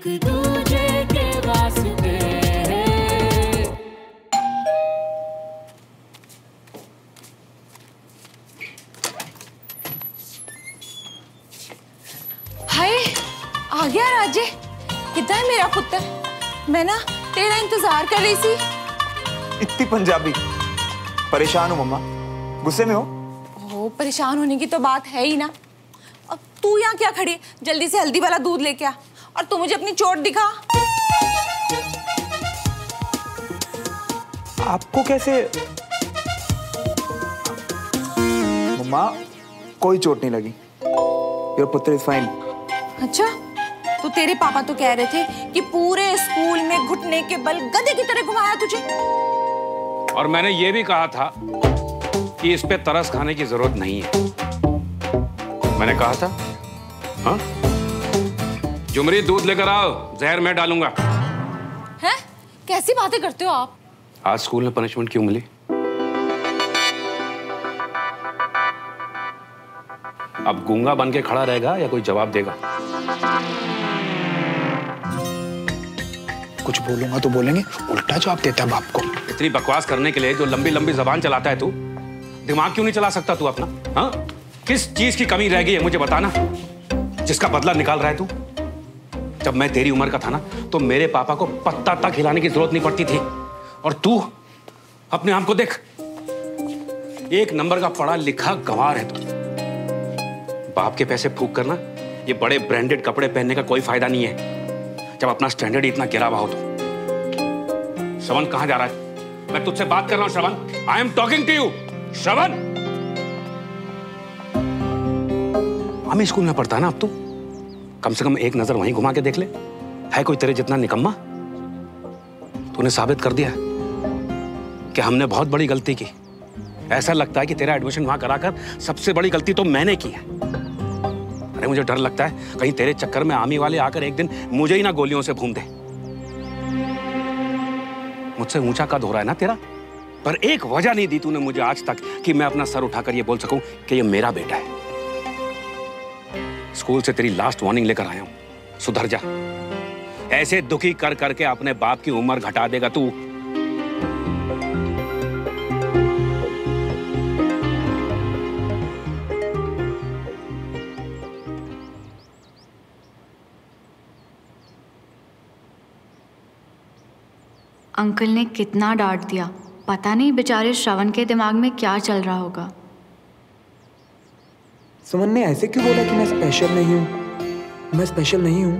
एक दूजे के वास्ते। हाय, आ गया राजे। कितना है मेरा पुत्र? मैं ना तेरा इंतजार कर रही थी। इतनी पंजाबी। परेशान हो मम्मा? गुस्से में हो? ओह, परेशान होने की तो बात है ही ना। अब तू यहाँ क्या खड़ी? जल्दी से हल्दी वाला दूध लेके आ और तू मुझे अपनी चोट दिखा। आपको कैसे? मम्मा, कोई चोट नहीं लगी। योर पुत्र इज फाइन। अच्छा, तो तेरे पापा तो कह रहे थे कि पूरे स्कूल में घुटने के बल गधे की तरह घुमाया तुझे। और मैंने ये भी कहा था कि इस पे तरस खाने की जरूरत नहीं है। मैंने कहा था, हाँ? जुमरी, दूध लेकर आओ, जहर मैं डालूंगा। हैं? कैसी बातें करते हो आप? आज स्कूल में पनिशमेंट क्यों मिली? अब गूंगा बन के खड़ा रहेगा या कोई जवाब देगा? कुछ बोलूंगा तो बोलेंगे, उल्टा जवाब देता है बाप को। इतनी बकवास करने के लिए जो लंबी लंबी जबान चलाता है तू, दिमाग क्यों नहीं चला सकता तू अपना? हाँ? किस चीज की कमी रह गई है मुझे बताना, जिसका बदला निकाल रहा है तू? जब मैं तेरी उम्र का था ना, तो मेरे पापा को पत्ता तक खिलाने की जरूरत नहीं पड़ती थी। और तू अपने आप को देख, एक नंबर का पढ़ा लिखा गंवार है तू। बाप के पैसे फूक करना, ये बड़े ब्रांडेड कपड़े पहनने का कोई फायदा नहीं है जब अपना स्टैंडर्ड इतना गिरा हुआ हो तो। श्रवण कहां जा रहा है? मैं तुझसे बात कर रहा हूं Shravan. I am talking to you Shravan. हमें स्कूल में पढ़ता है ना अब तू, कम से कम एक नजर वहीं घुमा के देख ले। है कोई तेरे जितना निकम्मा? तूने साबित कर दिया कि हमने बहुत बड़ी गलती की। ऐसा लगता है कि तेरा एडमिशन वहां कराकर सबसे बड़ी गलती तो मैंने की है। अरे मुझे डर लगता है कहीं तेरे चक्कर में आर्मी वाले आकर एक दिन मुझे ही ना गोलियों से भून दे। मुझसे ऊंचा कद हो रहा है ना तेरा, पर एक वजह नहीं दी तूने मुझे आज तक कि मैं अपना सर उठाकर ये बोल सकूं कि ये मेरा बेटा है। स्कूल से तेरी लास्ट वार्निंग लेकर आया हूं, सुधर जा। ऐसे दुखी कर करके अपने बाप की उम्र घटा देगा तू। अंकल ने कितना डांट दिया, पता नहीं बेचारे श्रवण के दिमाग में क्या चल रहा होगा। सुमन ने ऐसे क्यों बोला कि मैं स्पेशल नहीं हूं? मैं स्पेशल नहीं हूं।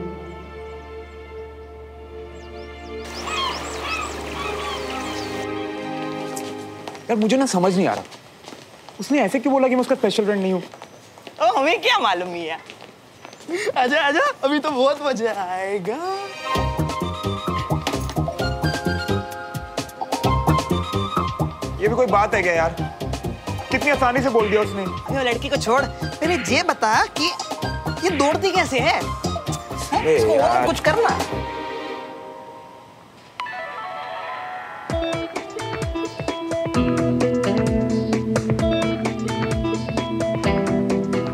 यार मुझे ना समझ नहीं आ रहा, उसने ऐसे क्यों बोला कि मैं उसका स्पेशल फ्रेंड नहीं हूं? ओ, हमें क्या मालूम है? आजा आजा, अभी तो बहुत मजा आएगा। ये भी कोई बात है क्या यार? कितनी आसानी से बोल दिया उसने। अरे लड़की को छोड़, पहले ये बता कि ये दौड़ती कैसे है? इसको और कुछ करना।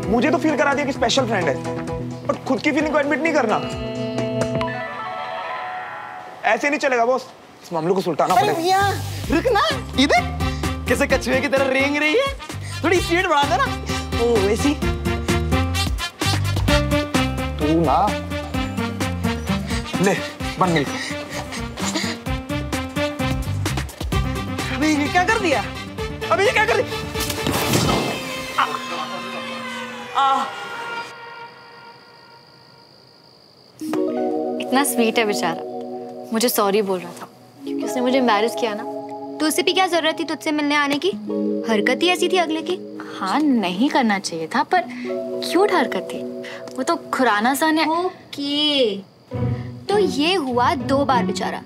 मुझे तो फील करा दिया कि स्पेशल फ्रेंड है, पर खुद की फीलिंग को एडमिट नहीं करना। ऐसे नहीं चलेगा बॉस, इस मामले को सुलटाना पड़ेगा। अरे भैया रुक ना, इधर कैसे कछुए की तरह रेंग रही है, थोड़ी स्पीड बढ़ा दे ना। ओ वैसी तू ना ले बन गई। अभी ये क्या कर दिया? अभी ये क्या कर दिया? इतना स्वीट है बेचारा, मुझे सॉरी बोल रहा था क्योंकि उसने मुझे एम्बैरेस किया ना। तो उसे भी क्या जरूरत थी तुझसे मिलने आने की? हरकत ही ऐसी थी अगले की। हाँ, नहीं करना चाहिए था, पर क्यूट हरकत थी। वो तो खुराना सा ने। ओके, तो ये हुआ 2 बार बेचारा,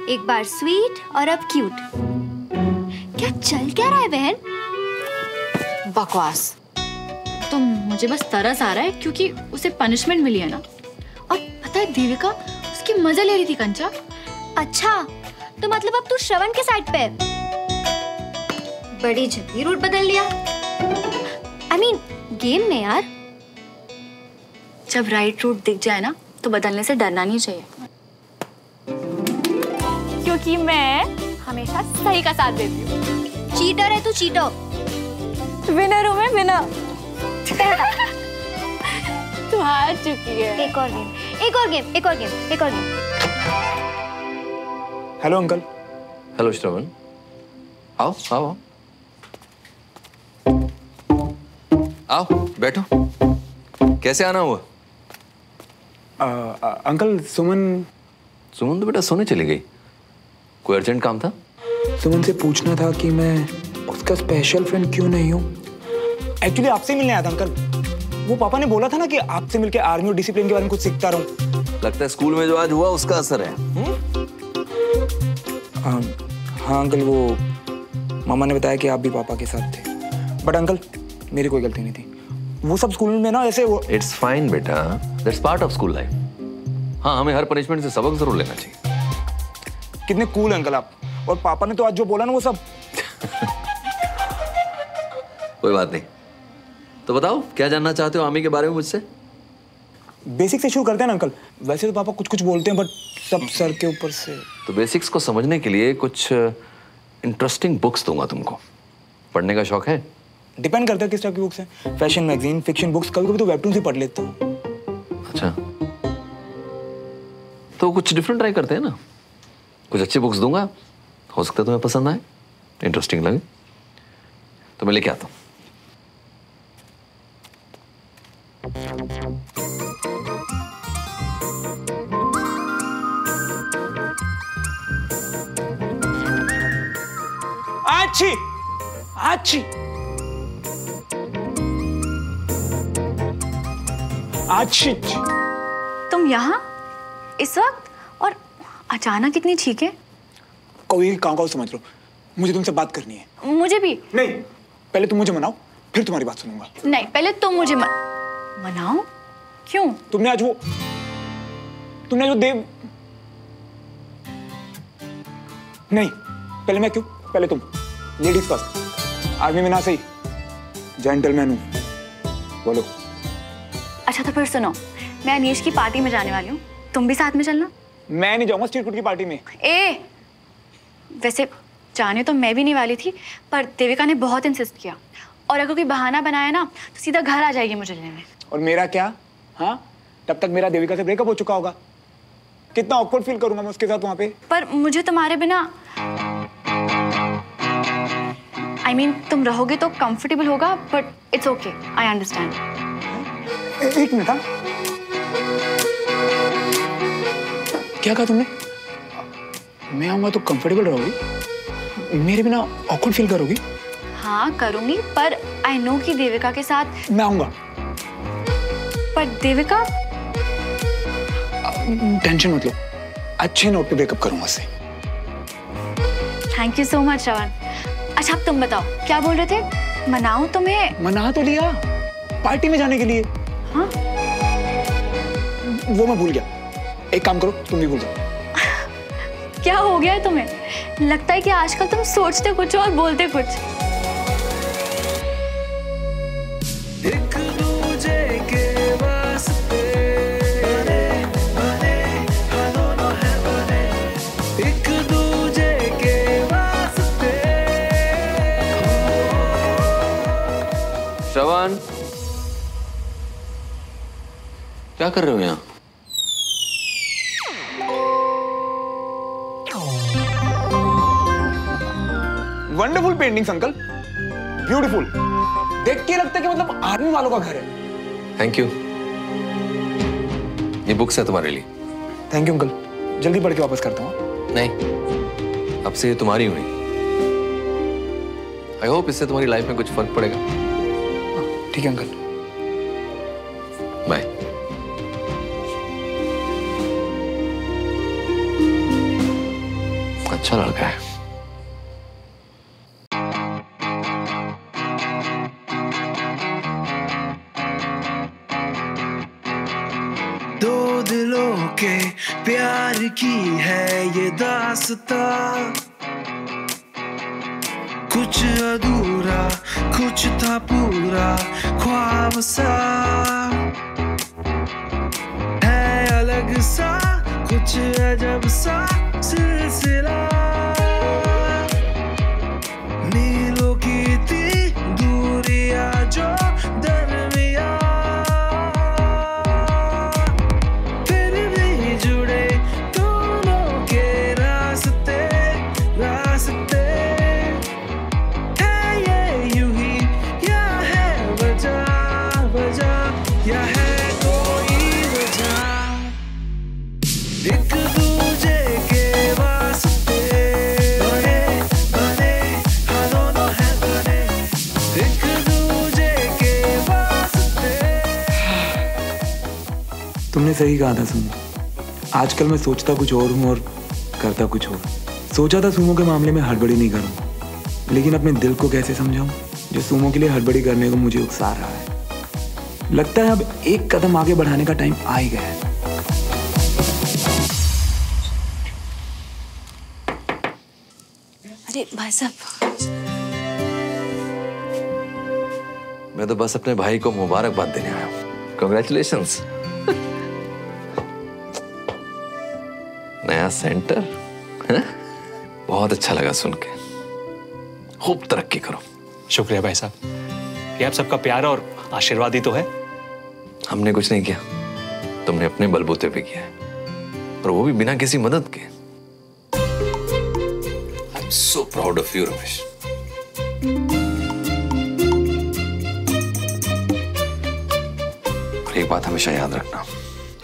एक बार स्वीट और अब क्यूट। क्या चल क्या रहा है बहन? बकवास। तो मुझे बस तरस आ रहा है क्योंकि उसे पनिशमेंट मिली है ना। और पता है देविका उसकी मजा ले रही थी कंचा। अच्छा, तो मतलब अब तू श्रवण के साइड पे है? बड़ी जल्दी रूट बदल लिया। I mean, गेम में यार। जब राइट रूट दिख जाए ना तो बदलने से डरना नहीं चाहिए, क्योंकि मैं हमेशा सही का साथ देती हूँ। चीटर है तू, चीटर। विनर हूँ मैं, विनर। तू हार चुकी है। एक और गेम, एक और गेम, एक और गेम, एक और गेम। Hello uncle. हेलो श्रवण, आओ आओ आओ आओ, बैठो। कैसे आना हुआ? अंकल सुमन सुमन तो बेटा सोने चली गई। कोई अर्जेंट काम था? सुमन से पूछना था कि मैं उसका स्पेशल फ्रेंड क्यों नहीं हूँ। एक्चुअली आपसे मिलने आया था अंकल। वो पापा ने बोला था ना कि आपसे मिलके आर्मी और डिसिप्लिन के बारे में कुछ सीखता रहूं। लगता है स्कूल में जो आज हुआ उसका असर है। हाँ अंकल, वो मामा ने बताया कि आप भी पापा के साथ थे, बट अंकल मेरी कोई गलती नहीं थी। वो सब स्कूल में ना ऐसे वो। इट्स फाइन बेटा, that's part of school life. हाँ, हमें हर पनिशमेंट से सबक जरूर लेना चाहिए। कितने कूल अंकल आप। और पापा ने तो आज जो बोला ना वो सब। कोई बात नहीं। तो बताओ क्या जानना चाहते हो आर्मी के बारे में मुझसे? बेसिक से शुरू करते हैं ना अंकल। वैसे तो पापा कुछ कुछ बोलते हैं, बट सब सर के ऊपर से। तो बेसिक्स को समझने के लिए कुछ इंटरेस्टिंग बुक्स दूंगा तुमको। पढ़ने का शौक है? डिपेंड करता है किस टाइप की बुक्स हैं। फैशन मैगजीन, फिक्शन बुक्स, कभी कभी तो वेबटून भी पढ़ लेता हूँ। अच्छा, तो कुछ डिफरेंट ट्राई करते हैं ना। कुछ अच्छी बुक्स दूंगा, हो सकता है तुम्हें पसंद आए, इंटरेस्टिंग लगे, तो मैं लेके आता हूँ। अच्छी अच्छी अच्छी। तुम यहाँ इस वक्त और अचानक इतनी चीखें? कोई काउ समझ लो, मुझे तुमसे बात करनी है। मुझे भी। नहीं, पहले तुम मुझे मनाओ, फिर तुम्हारी बात सुनूंगा। नहीं, पहले तुम मुझे मनाओ। क्यों? तुमने आज वो देव। नहीं, पहले मैं क्यों, पहले तुम। Ladies first. आर्मी में ना सही, जेंटलमैन हूं। बोलो। अच्छा तो फिर सुनो, मैं अनीश की पार्टी में जाने वाली हूँ, तुम भी साथ में चलना। मैं नहीं जाऊंगा स्ट्रीट फूड की पार्टी में। वैसे जाने तो मैं भी नहीं वाली थी, पर देविका ने बहुत इंसिस्ट किया, और अगर कोई बहाना बनाया ना तो सीधा घर आ जाएगी मुझे लेने। और मेरा क्या? हाँ, तब तक मेरा देविका से ब्रेकअप हो चुका होगा। कितना ऑकवर्ड फील करूंगा मैं उसके साथ वहां पे। पर मुझे तुम्हारे बिना I mean, तुम रहोगे तो कंफर्टेबल होगा, but it's okay, I understand. एक मिनट। क्या कहा तुमने? मैं आऊंगा तो कंफर्टेबल रहोगी, मेरे बिना ऑकवर्ड फील करोगी? हाँ करूंगी, पर आई नो कि देविका के साथ मैं आऊंगा। पर देविका? टेंशन मत लो, अच्छे नोट पे ब्रेकअप करूंगा उससे। थैंक यू सो मच श्रवण। अच्छा अब तुम बताओ, क्या बोल रहे थे? मनाऊं तुम्हें? मना तो लिया, पार्टी में जाने के लिए। हाँ? वो मैं भूल गया। एक काम करो, तुम भी भूल जाओ। क्या हो गया है तुम्हें? लगता है कि आजकल तुम सोचते कुछ और बोलते कुछ। एक दूजे के वास्ते बने बने हम दोनों हैं बने, एक दूजे के वास्ते। श्रवण, क्या कर रहे हो यहाँ? Wonderful paintings uncle, beautiful. देख के लगता है कि मतलब आर्मी वालों का घर है। Thank you. ये बुक्स है तुम्हारे लिए। थैंक यू अंकल, जल्दी पढ़ के वापस करता हूँ। नहीं, अब से ये तुम्हारी हुई। आई होप इससे तुम्हारी लाइफ में कुछ फर्क पड़ेगा। ठीक है अंकल, बाय। अच्छा लड़का है। दो दिलों के प्यार की है ये दास्तां, कुछ अधूरा कुछ था पूरा ख्वाब सा है। अलग सा कुछ अजब सा सिलसिला, मीलों की थी दूरियां जो दरमिया, फिर भी जुड़े दोनों के रास्ते रास्ते, है ये यूं ही या है वजह वजह या है कोई वजह, एक दूजे के वास्ते बने बने हाँ दोनों है बने, एक दूजे के वास्ते। तुमने सही कहा था सुमो, आजकल मैं सोचता कुछ और हूँ और करता कुछ और। सोचा था सुमो के मामले में हड़बड़ी नहीं करूँ, लेकिन अपने दिल को कैसे समझाऊं जो सुमो के लिए हड़बड़ी करने को मुझे उकसा रहा है। लगता है अब एक कदम आगे बढ़ाने का टाइम आ ही गया है। अरे भाई साहब, मैं तो बस अपने भाई को मुबारकबाद देने आया हूँ। कांग्रेचुलेशंस। नया सेंटर है? बहुत अच्छा लगा सुन के। खूब तरक्की करो। शुक्रिया भाई साहब, ये आप सबका प्यार और आशीर्वाद ही तो है। हमने कुछ नहीं किया, तुमने अपने बलबूते पे किया है, और वो भी बिना किसी मदद के। I am so proud of you Ramesh. और एक बात हमेशा याद रखना,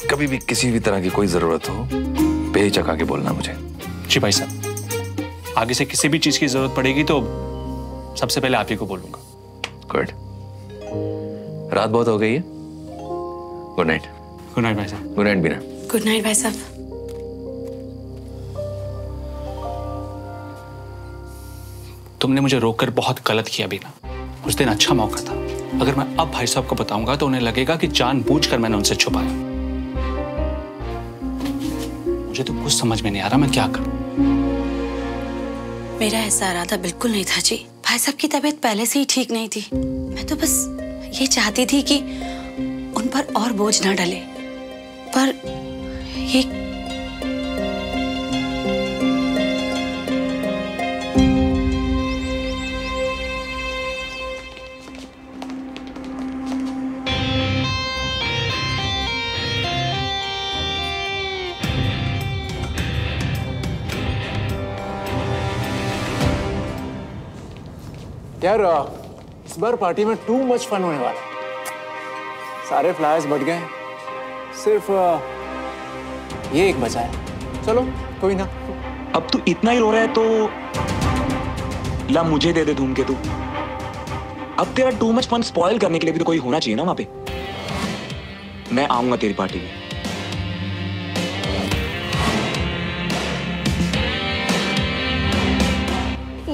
कभी भी किसी भी तरह की कोई जरूरत हो बेहिचक आके बोलना मुझे। जी भाई साहब, आगे से किसी भी चीज की जरूरत पड़ेगी तो सबसे पहले आप ही को बोलूंगा। गुड। रात बहुत हो गई है। Good night. गुड नाइट भाई साहब। गुड नाइट बीना। गुड नाइट भाई साहब। तुमने मुझे रोककर बहुत गलत किया बीना। उस दिन अच्छा मौका था, अगर मैं अब भाई साहब को बताऊंगा तो उन्हें लगेगा कि जानबूझकर मैंने उनसे छुपाया। मुझे तो कुछ समझ में नहीं आ रहा मैं क्या करूं। मेरा ऐसा इरादा बिल्कुल नहीं था जी। भाई साहब की तबीयत पहले से ही ठीक नहीं थी। मैं तो बस ये चाहती थी कि उन पर और बोझ ना डले, पर ये यार इस बार पार्टी में टू मच फन होने वाला है। सारे फ्लायर्स बट गए, सिर्फ ये एक बचा है। चलो कोई ना। अब तू इतना ही रो रहा है तो ला मुझे दे दे धूमकेतू। अब तेरा टू मच फन स्पॉइल करने के लिए भी तो कोई होना चाहिए ना वहां पे। मैं आऊंगा तेरी पार्टी में।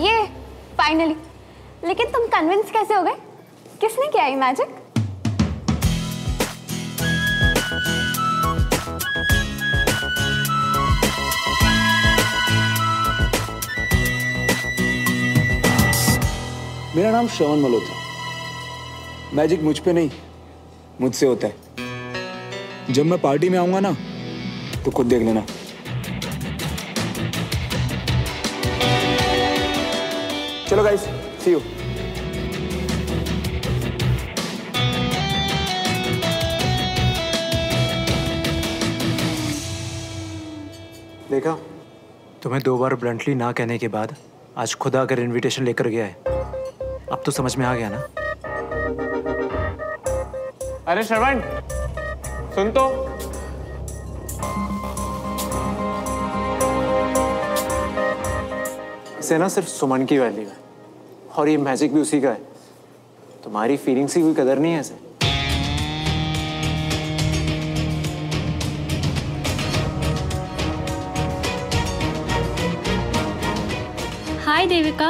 ये फाइनली। लेकिन तुम कन्विंस कैसे हो गए? किसने किया ये मैजिक? मेरा नाम श्रवण मल्होत्रा। मैजिक मुझ पे नहीं, मुझसे होता है। जब मैं पार्टी में आऊंगा ना तो खुद देख लेना। चलो गाइस, सी यू। देखा, तुम्हें 2 बार ब्लंटली ना कहने के बाद आज खुद आकर इनविटेशन लेकर गया है। अब तो समझ में आ गया ना? अरे श्रवण, सुन तो। इसे ना सिर्फ सुमन की वैल्यू है, और ये मैजिक भी उसी का है। तुम्हारी फीलिंग्स की कोई कदर नहीं है इसे। हाय देविका।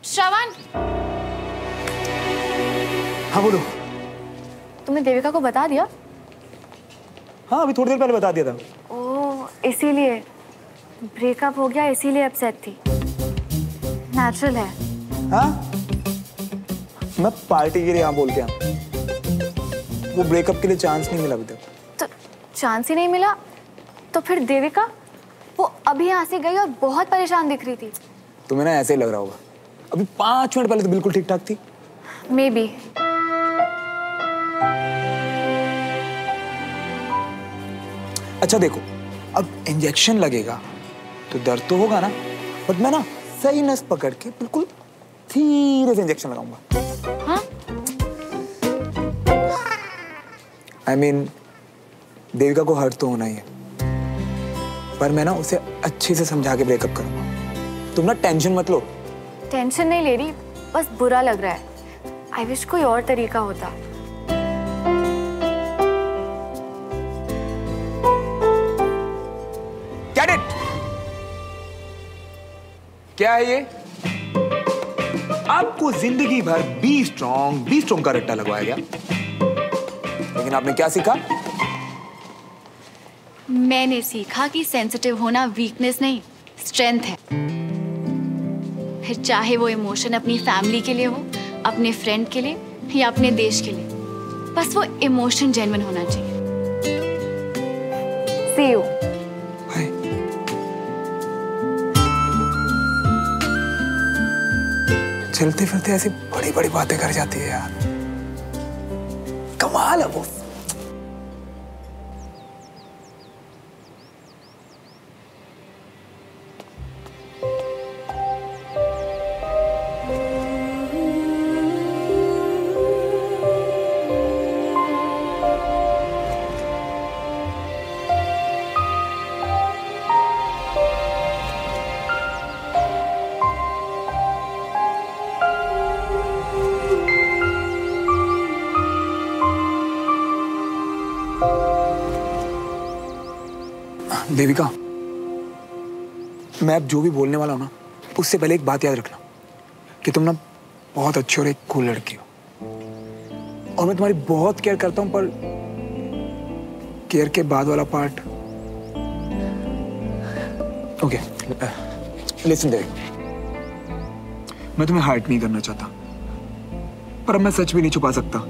श्रवण, हाँ बोलो। तुमने देविका को बता दिया? हाँ, अभी थोड़ी देर पहले बता दिया था। ओह, इसीलिए ब्रेकअप हो गया, इसीलिए अपसेट थी। नेचुरल है। हाँ, मैं पार्टी के लिए यहाँ बोल के आया, वो ब्रेकअप के लिए चांस नहीं मिला अभी तक। तो चांस ही नहीं मिला तो फिर देविका, वो अभी यहाँ से गई और बहुत परेशान दिख रही थी। तुम्हें ना ऐसे ही लग रहा होगा, अभी 5 मिनट पहले तो बिल्कुल ठीक ठाक थी। May be. अच्छा देखो, अब इंजेक्शन लगेगा तो दर्द तो होगा ना, बट मैं ना सही नस पकड़ के बिल्कुल धीरे से इंजेक्शन लगाऊंगा। हाँ? I mean, देविका को हर्ट तो होना ही है, पर मैं ना उसे अच्छे से समझा के ब्रेकअप करूंगा। तुम ना टेंशन मत लो। टेंशन नहीं ले रही, बस बुरा लग रहा है। आई विश कोई और तरीका होता। Get it? क्या है ये? आपको जिंदगी भर बी स्ट्रॉन्ग का रट्टा लगवाया गया, लेकिन आपने क्या सीखा? मैंने सीखा कि सेंसिटिव होना वीकनेस नहीं, स्ट्रेंथ है। फिर चाहे वो इमोशन अपनी फैमिली के लिए हो, अपने फ्रेंड के लिए या अपने देश के लिए, बस वो इमोशन जेन्युइन होना चाहिए। See you. चलते फिरते ऐसी बड़ी बड़ी बातें कर जाती है यार, कमाल है वो। देविका, मैं अब जो भी बोलने वाला हूं ना, उससे पहले एक बात याद रखना कि तुम ना बहुत अच्छी और एक कूल लड़की हो, और मैं तुम्हारी बहुत केयर करता हूं, पर केयर के बाद वाला पार्ट। ओके, लिसन देविका, मैं तुम्हें हर्ट नहीं करना चाहता, पर अब मैं सच भी नहीं छुपा सकता।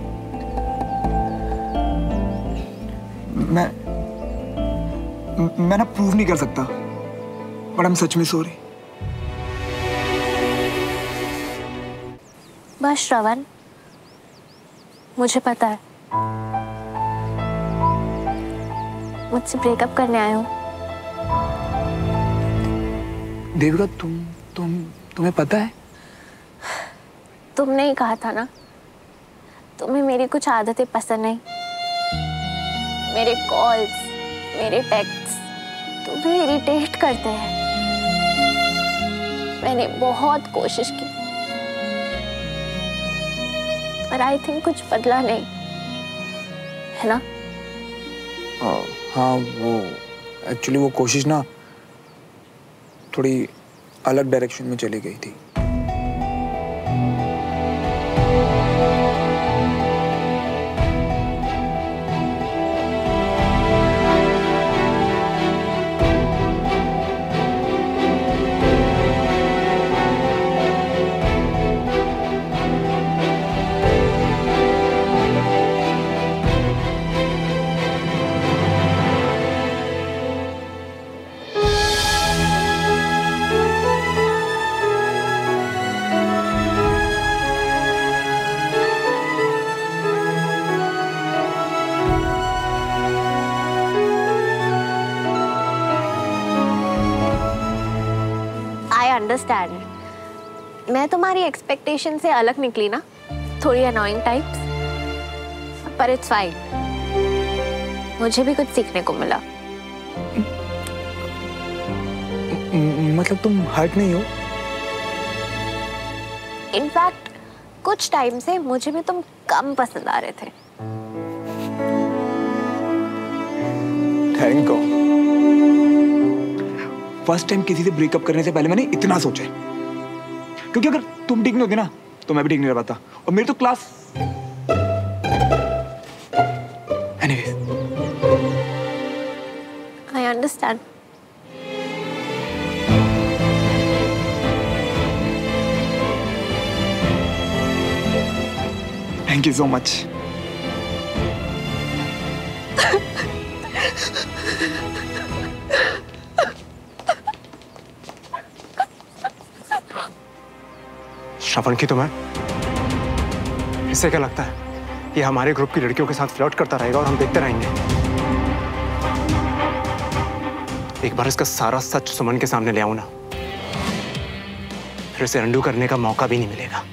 मैं ना प्रूव नहीं कर सकता, बट I'm सच में सॉरी। बस श्रवण, मुझे पता है मुझसे ब्रेकअप करने आए हो। देविका, तुम्हें पता है? तुमने ही कहा था ना, तुम्हें मेरी कुछ आदतें पसंद नहीं। मेरे कॉल्स, मेरे टेक्स्ट तुम्हें इरिटेट करते हैं। मैंने बहुत कोशिश की, पर आई थिंक कुछ बदला नहीं, है ना? हाँ, वो एक्चुअली वो कोशिश ना थोड़ी अलग डायरेक्शन में चली गई थी। अंडरस्टैंड, मैं तुम्हारी एक्सपेक्टेशन से अलग निकली ना, थोड़ी अनोइंग टाइप्स, पर इट्स फाइन। मुझे भी कुछ सीखने को मिला। मतलब तुम हर्ट नहीं हो? इनफैक्ट कुछ टाइम से मुझे भी तुम कम पसंद आ रहे थे। Thank God. फर्स्ट टाइम किसी से ब्रेकअप करने से पहले मैंने इतना सोचा है, क्योंकि अगर तुम ठीक नहीं होती ना तो मैं भी ठीक नहीं रह पाता, और मेरी तो class. Anyways, I understand. Thank you so much. Shravan की तुम्हें इससे क्या लगता है कि हमारे ग्रुप की लड़कियों के साथ फ्लर्ट करता रहेगा और हम देखते रहेंगे? एक बार इसका सारा सच सुमन के सामने ले आऊं ना, फिर इसे अंडू करने का मौका भी नहीं मिलेगा।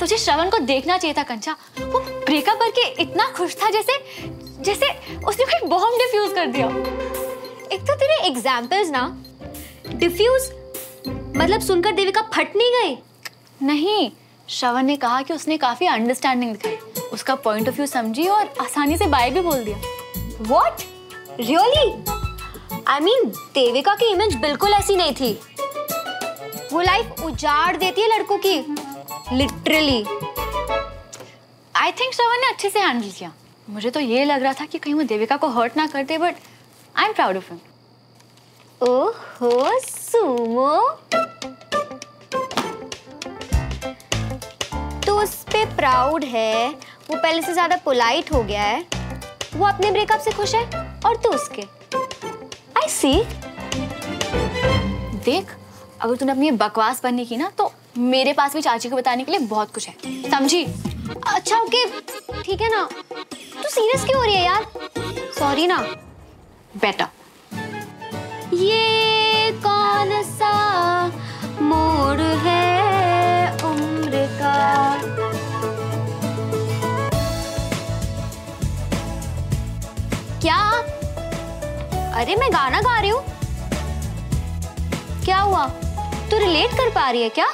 तुझे श्रवण को देखना चाहिए था कंचा। वो ब्रेकअप करके इतना खुश था जैसे जैसे उसने कोई बॉम्ब डिफ्यूज कर दिया। एक तो तेरे एग्जाम्पल्स ना, डिफ्यूज मतलब सुनकर देविका फट नहीं गई? नहीं, श्रवण ने कहा कि उसने काफी अंडरस्टैंडिंग दिखाई, उसका पॉइंट ऑफ व्यू समझी और आसानी से बाय भी बोल दिया। What? Really? I mean, Devika की इमेज बिल्कुल ऐसी नहीं थी। वो लाइफ उजाड़ देती है लड़कों की, लिटरली। आई थिंक श्रवण ने अच्छे से हैंडल किया। मुझे तो ये लग रहा था कि कहीं वो देविका को हर्ट ना करते, but I am proud of him. ओहो सुमो, तो उस पे प्राउड है, वो पहले से ज्यादा पोलाइट हो गया है, वो अपने ब्रेकअप से खुश है और तू उसके। आई सी। देख, अगर तूने अपनी ये बकवास बनने की ना, तो मेरे पास भी चाची को बताने के लिए बहुत कुछ है, समझी? अच्छा ओके, ठीक है ना। तू सीरियस क्यों हो रही है यार? सॉरी ना। बेटा, ये कौन सा मोड़ है उम्र का? क्या? अरे मैं गाना गा रही हूँ। क्या हुआ? तू रिलेट कर पा रही है क्या?